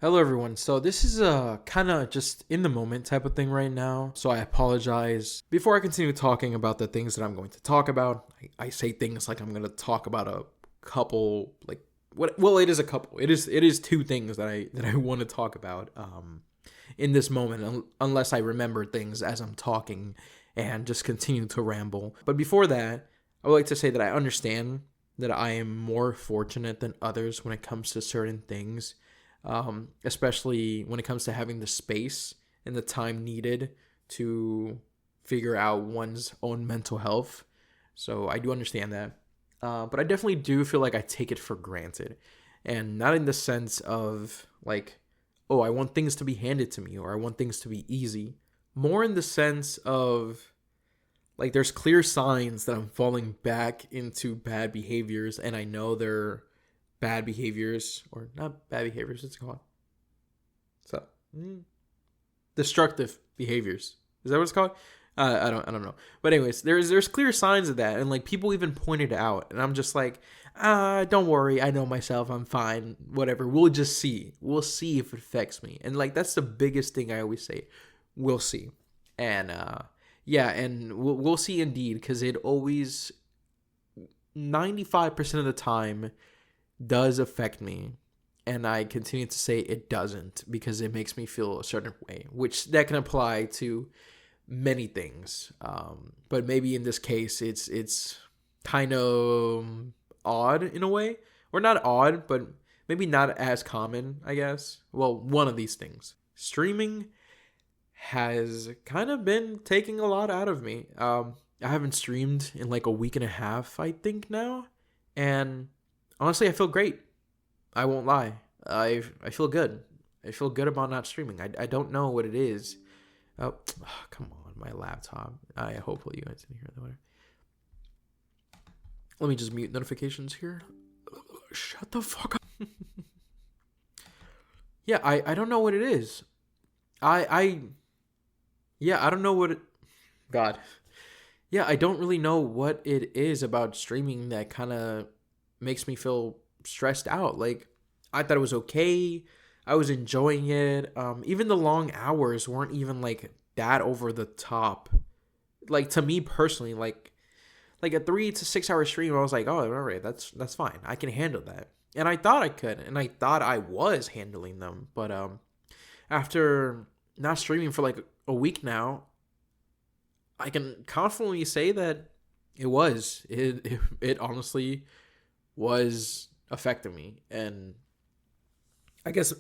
Hello, everyone. So, this is a kind of just in the moment type of thing right now. So, I apologize. Before I continue talking about the things that I'm going to talk about, I say things like I'm going to talk about a couple, like, what? Well, it is a couple. It is two things that I want to talk about in this moment, unless I remember things as I'm talking and just continue to ramble. But before that, I would like to say that I understand that I am more fortunate than others when it comes to certain things, especially when it comes to having the space and the time needed to figure out one's own mental health. So I do understand that. But I definitely do feel like I take it for granted. And not in the sense of like, oh, I want things to be handed to me or I want things to be easy. More in the sense of like, there's clear signs that I'm falling back into bad behaviors and I know they're bad behaviors or not bad behaviors. What's it called? So destructive behaviors. Is that what it's called? I don't know. But anyways, there's clear signs of that, and like people even pointed out, and I'm just like, don't worry, I know myself, I'm fine, whatever. We'll just see. We'll see if it affects me, and like that's the biggest thing I always say. We'll see, and yeah, and we'll see indeed, because it always 95% of the time does affect me, and I continue to say it doesn't because it makes me feel a certain way, which that can apply to many things. But maybe in this case, it's kind of odd in a way, or not odd, but maybe not as common, I guess. Well, one of these things, streaming has kind of been taking a lot out of me. I haven't streamed in like a week and a half, I think now, and honestly, I feel great. I won't lie. I feel good. I feel good about not streaming. I don't know what it is. Come on, my laptop. I hopefully you guys didn't hear that. Let me just mute notifications here. Shut the fuck up. Yeah, I don't know what it is. I yeah, I don't know what it. God. Yeah, I don't really know what it is about streaming that kind of makes me feel stressed out. Like, I thought it was okay. I was enjoying it. Even the long hours weren't even like that over the top. Like, to me personally, like a 3 to 6 hour stream, I was like, oh, all right, that's fine. I can handle that. And I thought I could, and I thought I was handling them. But after not streaming for like a week now, I can confidently say that it honestly was affecting me. And I guess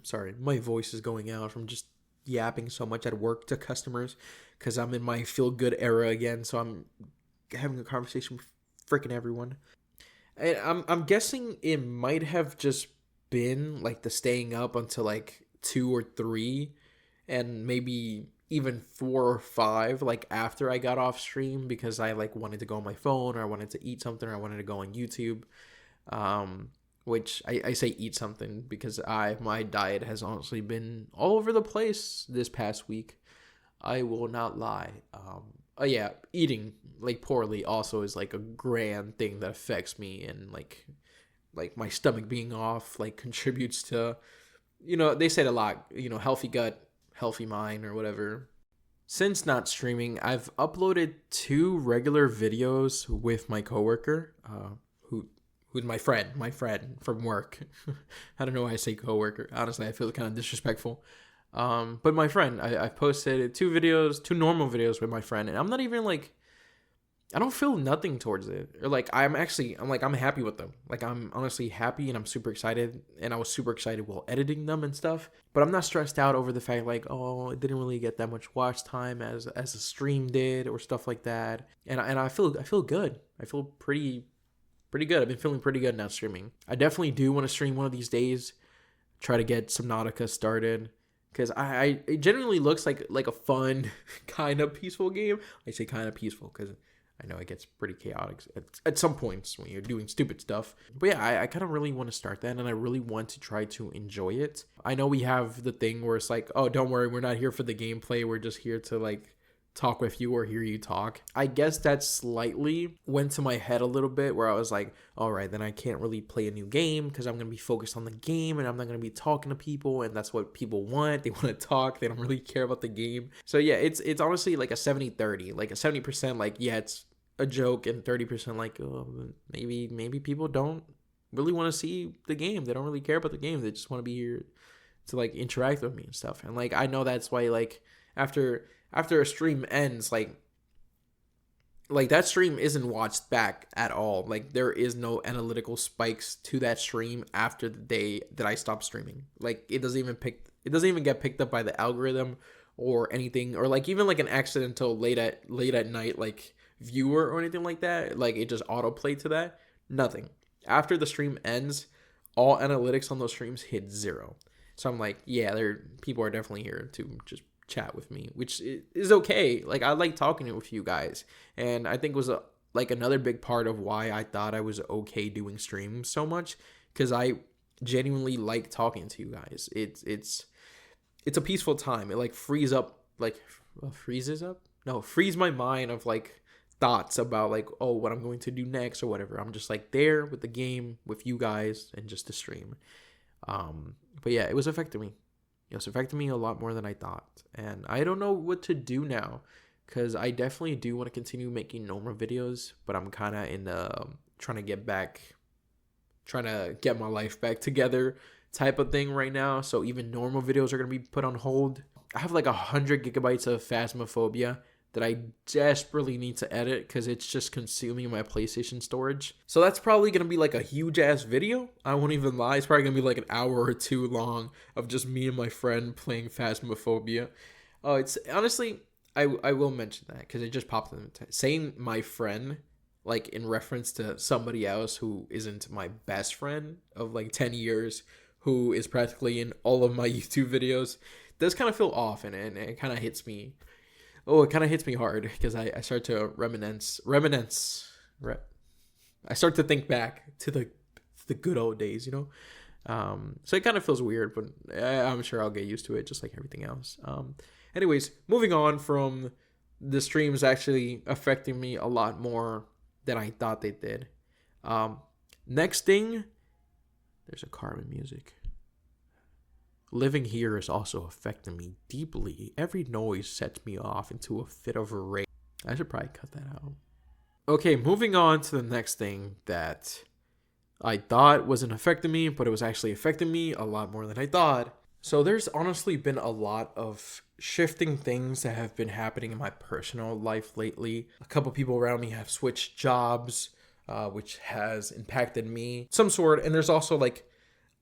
sorry, my voice is going out from just yapping so much at work to customers because I'm in my feel good era again. So I'm having a conversation with freaking everyone. And I'm guessing it might have just been like the staying up until like 2 or 3, and maybe even 4 or 5, like after I got off stream, because I like wanted to go on my phone, or I wanted to eat something, or I wanted to go on YouTube. Which I say eat something because my diet has honestly been all over the place this past week. I will not lie. Yeah, eating like poorly also is like a grand thing that affects me, and like my stomach being off like contributes to, they said a lot, healthy gut, healthy mind, or whatever. Since not streaming, I've uploaded 2 regular videos with my coworker, who's my friend from work. I don't know why I say coworker. Honestly, I feel kind of disrespectful. But my friend, I've posted 2 videos, 2 normal videos with my friend, and I'm not even like, I don't feel nothing towards it. Or like, I'm happy with them. Like, I'm honestly happy and I'm super excited. And I was super excited while editing them and stuff. But I'm not stressed out over the fact like, oh, it didn't really get that much watch time as a stream did, or stuff like that. And I feel good. I feel pretty good. I've been feeling pretty good now streaming. I definitely do want to stream one of these days. Try to get Subnautica started, because it generally looks like a fun kind of peaceful game. I say kind of peaceful because I know it gets pretty chaotic at some points when you're doing stupid stuff. But yeah, I kind of really want to start that, and I really want to try to enjoy it. I know we have the thing where it's like, oh, don't worry, we're not here for the gameplay. We're just here to like talk with you or hear you talk. I guess that slightly went to my head a little bit where I was like, all right, then I can't really play a new game because I'm going to be focused on the game and I'm not going to be talking to people, and that's what people want. They want to talk. They don't really care about the game. So yeah, it's honestly like a 70-30, like a 70% like, yeah, it's a joke, and 30% like, oh, maybe people don't really want to see the game. They don't really care about the game. They just want to be here to like interact with me and stuff. And like I know that's why like after a stream ends, like that stream isn't watched back at all. Like there is no analytical spikes to that stream after the day that I stopped streaming. Like it doesn't even get picked up by the algorithm or anything, or like even like an accidental late at night like viewer or anything like that. Like it just autoplay to that. Nothing. After the stream ends, all analytics on those streams hit 0. So I'm like, yeah, people are definitely here to just chat with me, which is okay. Like I like talking with you guys, and I think was like another big part of why I thought I was okay doing streams so much, because I genuinely like talking to you guys. It's a peaceful time. It like frees my mind of like thoughts about like, oh, what I'm going to do next or whatever. I'm just like there with the game with you guys and just the stream. But yeah, it was affecting me. It was affecting me a lot more than I thought. And I don't know what to do now, because I definitely do want to continue making normal videos, but I'm kind of in the trying to get my life back together type of thing right now. So even normal videos are going to be put on hold. I have like 100 gigabytes of Phasmophobia that I desperately need to edit because it's just consuming my PlayStation storage. So that's probably going to be like a huge ass video. I won't even lie. It's probably going to be like an hour or two long of just me and my friend playing Phasmophobia. Oh, it's honestly, I will mention that because it just popped in the saying my friend, like in reference to somebody else who isn't my best friend of like 10 years, who is practically in all of my YouTube videos, does kind of feel off, and it kind of hits me. Oh, it kind of hits me hard because I start to reminisce. I start to think back to the good old days, you know? So it kind of feels weird, but I'm sure I'll get used to it just like everything else. Anyways, moving on from the streams actually affecting me a lot more than I thought they did. Next thing, there's a Carmen music. Living here is also affecting me deeply. Every noise sets me off into a fit of rage. I should probably cut that out. Okay, moving on to the next thing that I thought wasn't affecting me, but it was actually affecting me a lot more than I thought. So there's honestly been a lot of shifting things that have been happening in my personal life lately. A couple people around me have switched jobs, which has impacted me some sort. And there's also like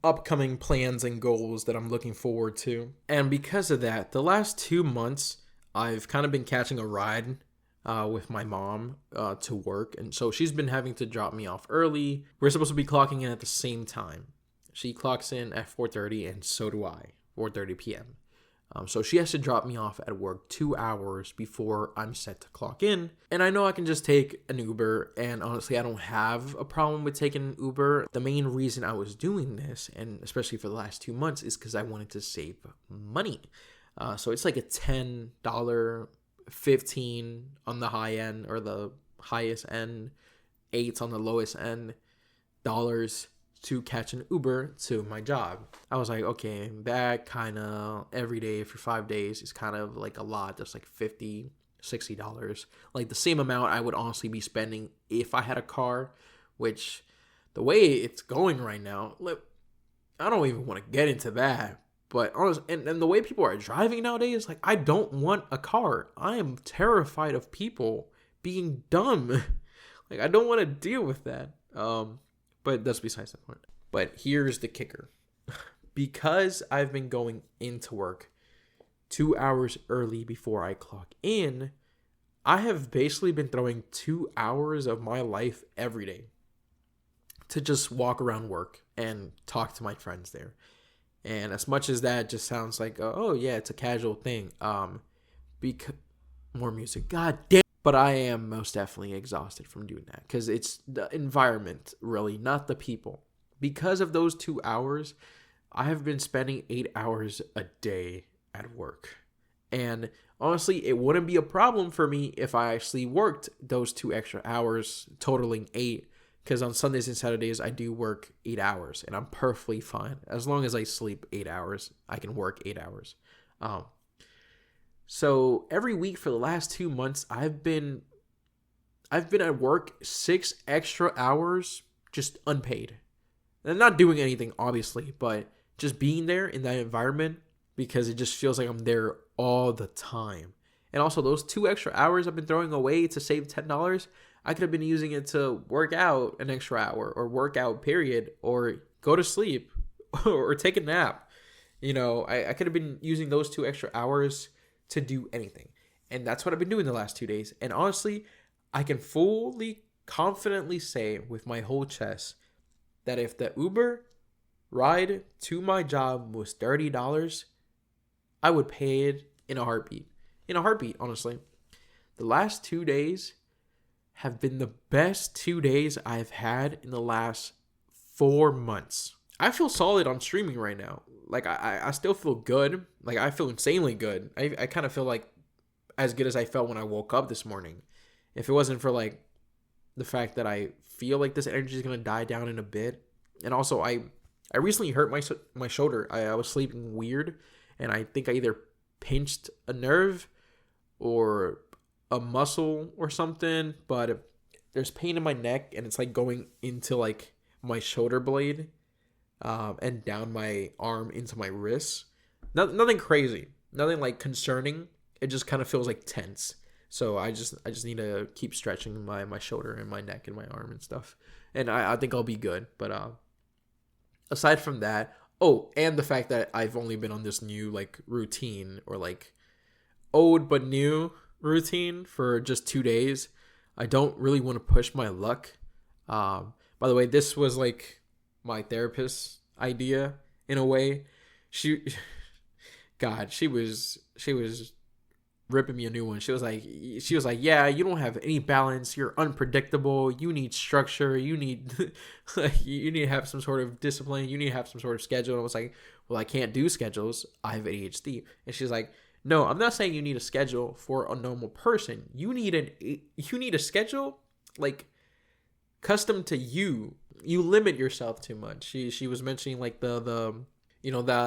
upcoming plans and goals that I'm looking forward to. And because of that, the last 2 months, I've kind of been catching a ride with my mom to work. And so she's been having to drop me off early. We're supposed to be clocking in at the same time. She clocks in at 4:30 and so do I, 4:30 p.m. So she has to drop me off at work 2 hours before I'm set to clock in. And I know I can just take an Uber, and honestly, I don't have a problem with taking an Uber. The main reason I was doing this, and especially for the last 2 months, is because I wanted to save money. So it's like a $10, $15 on the high end, or the highest end, $8 on the lowest end, dollars to catch an Uber to my job. I was like, okay, that kind of every day for 5 days is kind of like a lot. That's like $50, $60. Like the same amount I would honestly be spending if I had a car, which the way it's going right now, look, I don't even want to get into that. But honestly, and the way people are driving nowadays, like I don't want a car. I am terrified of people being dumb. Like I don't want to deal with that. But that's besides the point. But here's the kicker. Because I've been going into work 2 hours early before I clock in, I have basically been throwing 2 hours of my life every day to just walk around work and talk to my friends there. And as much as that just sounds like, oh yeah, it's a casual thing. Because more music. God damn. But I am most definitely exhausted from doing that because it's the environment, really, not the people. Because of those 2 hours, I have been spending 8 hours a day at work. And honestly, it wouldn't be a problem for me if I actually worked those 2 extra hours, totaling 8. Because on Sundays and Saturdays, I do work 8 hours, and I'm perfectly fine. As long as I sleep 8 hours, I can work 8 hours. Um, so every week for the last 2 months, I've been at work 6 extra hours, just unpaid. And not doing anything, obviously, but just being there in that environment because it just feels like I'm there all the time. And also, those 2 extra hours I've been throwing away to save $10, I could have been using it to work out an extra hour or work out, period, or go to sleep or take a nap. I could have been using those 2 extra hours to do anything. And that's what I've been doing the last 2 days. And honestly, I can fully, confidently say with my whole chest that if the Uber ride to my job was $30, I would pay it in a heartbeat. In a heartbeat, honestly. The last 2 days have been the best 2 days I've had in the last 4 months. I feel solid on streaming right now. Like, I still feel good. Like, I feel insanely good. I kind of feel like as good as I felt when I woke up this morning. If it wasn't for, like, the fact that I feel like this energy is going to die down in a bit. And also, I recently hurt my shoulder. I was sleeping weird, and I think I either pinched a nerve or a muscle or something, but there's pain in my neck, and it's like going into like my shoulder blade, and down my arm into my wrist. Nothing crazy, nothing like concerning. It just kind of feels like tense. So I just need to keep stretching my shoulder and my neck and my arm and stuff, and I think I'll be good. But aside from that, oh, and the fact that I've only been on this new like routine, or like old but new routine, for just 2 days, I don't really want to push my luck. By the way, this was like my therapist's idea in a way. She, God, she was ripping me a new one. She was like, yeah, you don't have any balance. You're unpredictable. You need structure. You need you need to have some sort of discipline. You need to have some sort of schedule. And I was like, well, I can't do schedules. I have ADHD. And she's like, no, I'm not saying you need a schedule for a normal person. You need a schedule like custom to you. You limit yourself too much. She was mentioning like the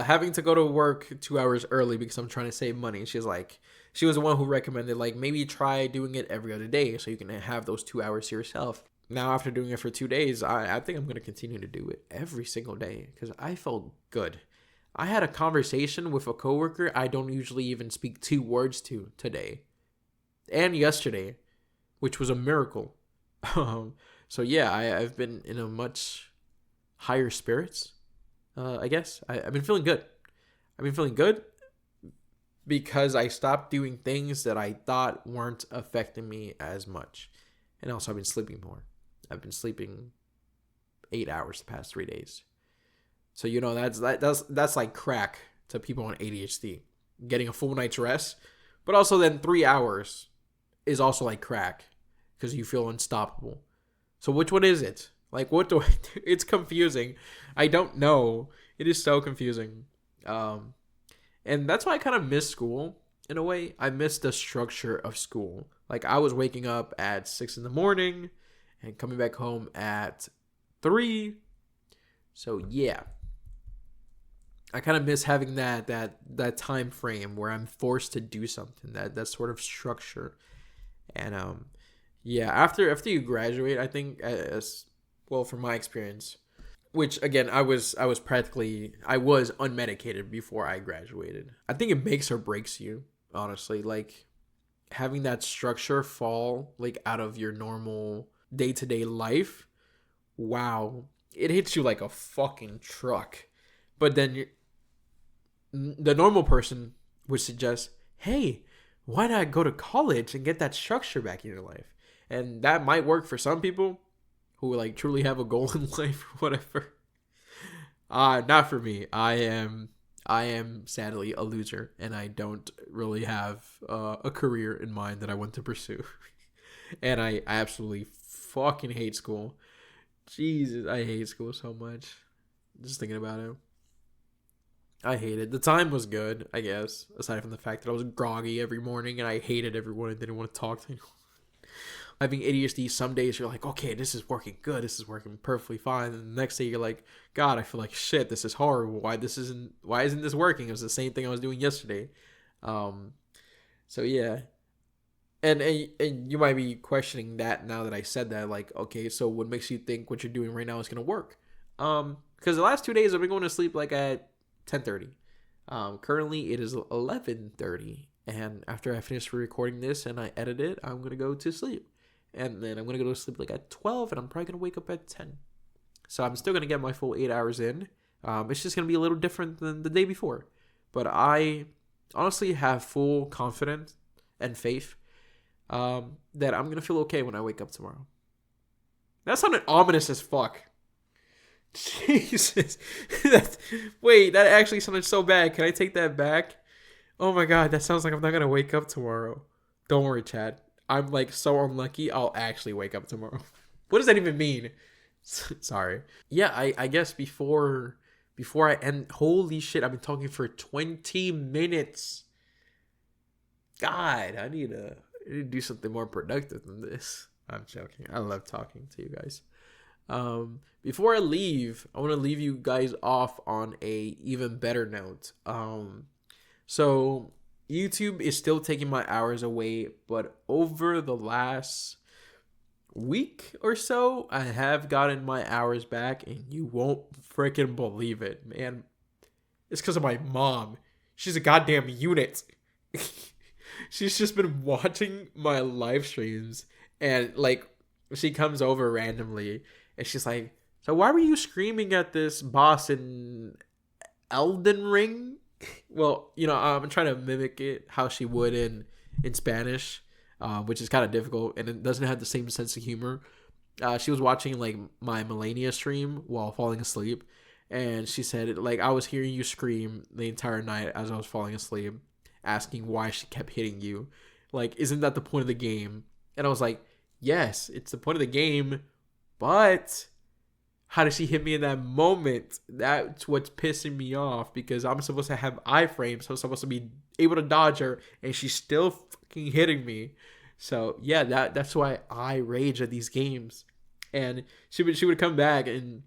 having to go to work 2 hours early because I'm trying to save money. She's like, she was the one who recommended like maybe try doing it every other day so you can have those 2 hours to yourself. Now after doing it for 2 days, I think I'm gonna continue to do it every single day because I felt good. I had a conversation with a coworker I don't usually even speak 2 words to today and yesterday, which was a miracle. So yeah, I've been in a much higher spirits. I guess I've been feeling good. I've been feeling good because I stopped doing things that I thought weren't affecting me as much, and also I've been sleeping more. I've been sleeping 8 hours the past 3 days. So that's like crack to people on ADHD. Getting a full night's rest, but also then 3 hours is also like crack because you feel unstoppable. So which one is it? Like, what do I do? It's confusing. I don't know. It is so confusing. And that's why I kind of miss school in a way. I miss the structure of school. Like, I was waking up at 6 in the morning and coming back home at 3. So yeah, I kind of miss having that time frame where I'm forced to do something. That sort of structure. And yeah, after you graduate, I think as well, from my experience, which again, I was unmedicated before I graduated. I think it makes or breaks you, honestly. Like, having that structure fall like out of your normal day-to-day life, wow, it hits you like a fucking truck. But then the normal person would suggest, hey, why not go to college and get that structure back in your life? And that might work for some people who like truly have a goal in life or whatever. Not for me. I am sadly a loser, and I don't really have a career in mind that I want to pursue. And I absolutely fucking hate school. Jesus, I hate school so much. Just thinking about it. I hated the time was good, I guess, aside from the fact that I was groggy every morning and I hated everyone and didn't want to talk to anyone. Having ADHD, some days you're like, okay, this is working good, this is working perfectly fine, and the next day you're like, God, I feel like shit, this is horrible. Why isn't this working? It was the same thing I was doing yesterday. Um, so yeah, and you might be questioning that now that I said that, like, okay, so what makes you think what you're doing right now is gonna work? Because the last 2 days I've been going to sleep like at 10:30. Currently it is 11:30, and after I finish recording this and I edit it, I'm gonna go to sleep, and then I'm gonna go to sleep like at 12, and I'm probably gonna wake up at 10. So I'm still gonna get my full 8 hours in. It's just gonna be a little different than the day before, but I honestly have full confidence and faith that I'm gonna feel okay when I wake up tomorrow. That sounded ominous as fuck. Jesus. Wait, that actually sounded so bad. Can I take that back? Oh my god, that sounds like I'm not gonna wake up tomorrow. Don't worry, Chad. I'm like so unlucky. I'll actually wake up tomorrow. What does that even mean? Sorry. Yeah, I guess before I end. Holy shit! I've been talking for 20 minutes. God, I need to do something more productive than this. I'm joking. I love talking to you guys. Before I leave, I want to leave you guys off on a even better note. So YouTube is still taking my hours away, but over the last week or so, I have gotten my hours back, and you won't freaking believe it, man. It's because of my mom. She's a goddamn unit. She's just been watching my live streams, and like she comes over randomly and she's like, so why were you screaming at this boss in Elden Ring? Well, I'm trying to mimic it how she would in Spanish, which is kind of difficult, and it doesn't have the same sense of humor. She was watching like my Melania stream while falling asleep, and she said like I was hearing you scream the entire night as I was falling asleep, asking why she kept hitting you. Like, isn't that the point of the game? And I was like, yes, it's the point of the game, but how did she hit me in that moment? That's what's pissing me off, because I'm supposed to have iframes, so I'm supposed to be able to dodge her, and she's still fucking hitting me. So yeah, that's why I rage at these games. And she would come back, and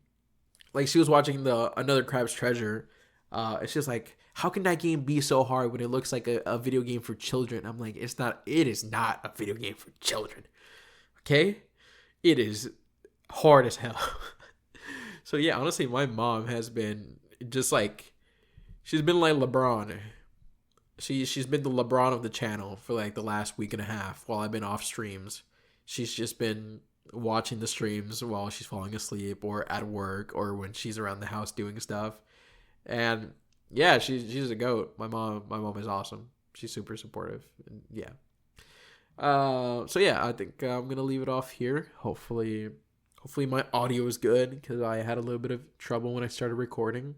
like she was watching the Another Crab's Treasure. It's just like, how can that game be so hard when it looks like a video game for children? I'm like, it's not. It is not a video game for children. Okay, it is hard as hell. So yeah, honestly, my mom has been just like, she's been like LeBron. She's been the LeBron of the channel for like the last week and a half while I've been off streams. She's just been watching the streams while she's falling asleep or at work or when she's around the house doing stuff. And yeah, she's a goat. My mom is awesome. She's super supportive. And yeah. So yeah, I think I'm gonna leave it off here. Hopefully my audio is good, because I had a little bit of trouble when I started recording.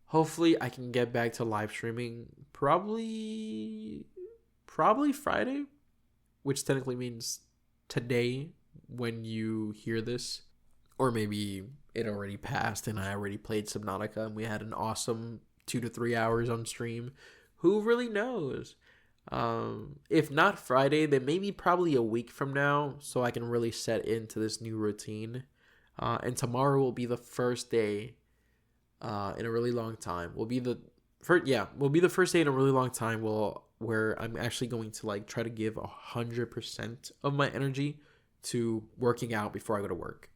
Hopefully I can get back to live streaming probably Friday, which technically means today when you hear this, or maybe it already passed and I already played Subnautica and we had an awesome 2 to 3 hours on stream. Who really knows? If not Friday, then maybe probably a week from now, so I can really set into this new routine. And tomorrow will be the first day in a really long time. Will be the first day in a really long time where I'm actually going to like try to give 100% of my energy to working out before I go to work.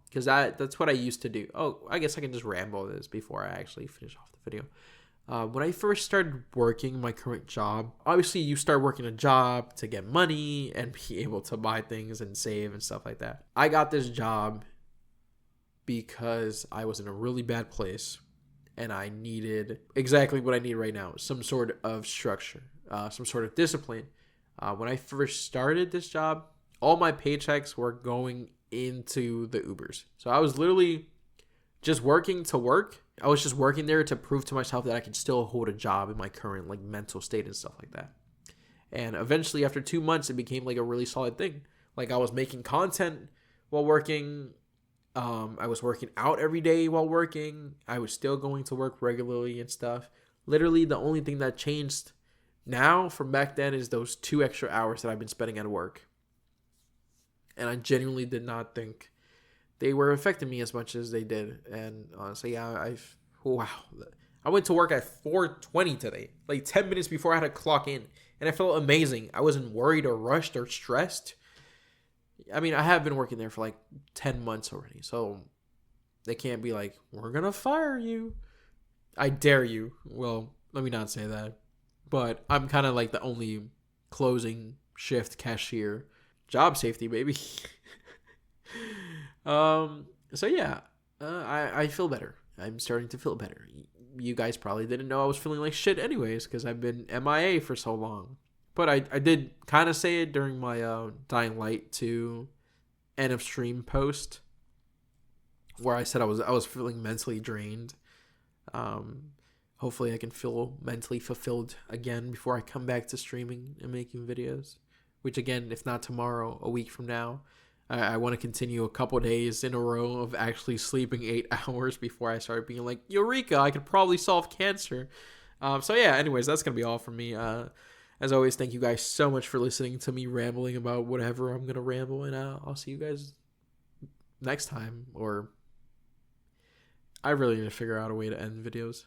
Because that's what I used to do. Oh, I guess I can just ramble this before I actually finish off the video. When I first started working my current job, obviously you start working a job to get money and be able to buy things and save and stuff like that. I got this job because I was in a really bad place and I needed exactly what I need right now, some sort of structure, some sort of discipline. When I first started this job, all my paychecks were going into the Ubers. So I was literally just working to work. I was just working there to prove to myself that I could still hold a job in my current like mental state and stuff like that. And eventually, after 2 months, it became like a really solid thing. Like I was making content while working, I was working out every day while working. I was still going to work regularly and stuff. Literally, the only thing that changed now from back then is those 2 extra hours that I've been spending at work. And I genuinely did not think they were affecting me as much as they did. And honestly, yeah, wow. I went to work at 4:20 today, like 10 minutes before I had to clock in. And I felt amazing. I wasn't worried or rushed or stressed. I mean, I have been working there for like 10 months already. So they can't be like, we're going to fire you. I dare you. Well, let me not say that. But I'm kind of like the only closing shift cashier. Job safety, baby. So yeah, I feel better. I'm starting to feel better. You guys probably didn't know I was feeling like shit anyways because I've been MIA for so long. But I did kind of say it during my Dying Light 2 end of stream post where I said I was feeling mentally drained. Hopefully I can feel mentally fulfilled again before I come back to streaming and making videos. Which again, if not tomorrow, a week from now, I want to continue a couple days in a row of actually sleeping 8 hours before I start being like, Eureka, I could probably solve cancer. So yeah, anyways, that's going to be all from me. As always, thank you guys so much for listening to me rambling about whatever I'm going to ramble. And I'll see you guys next time. Or I really need to figure out a way to end videos.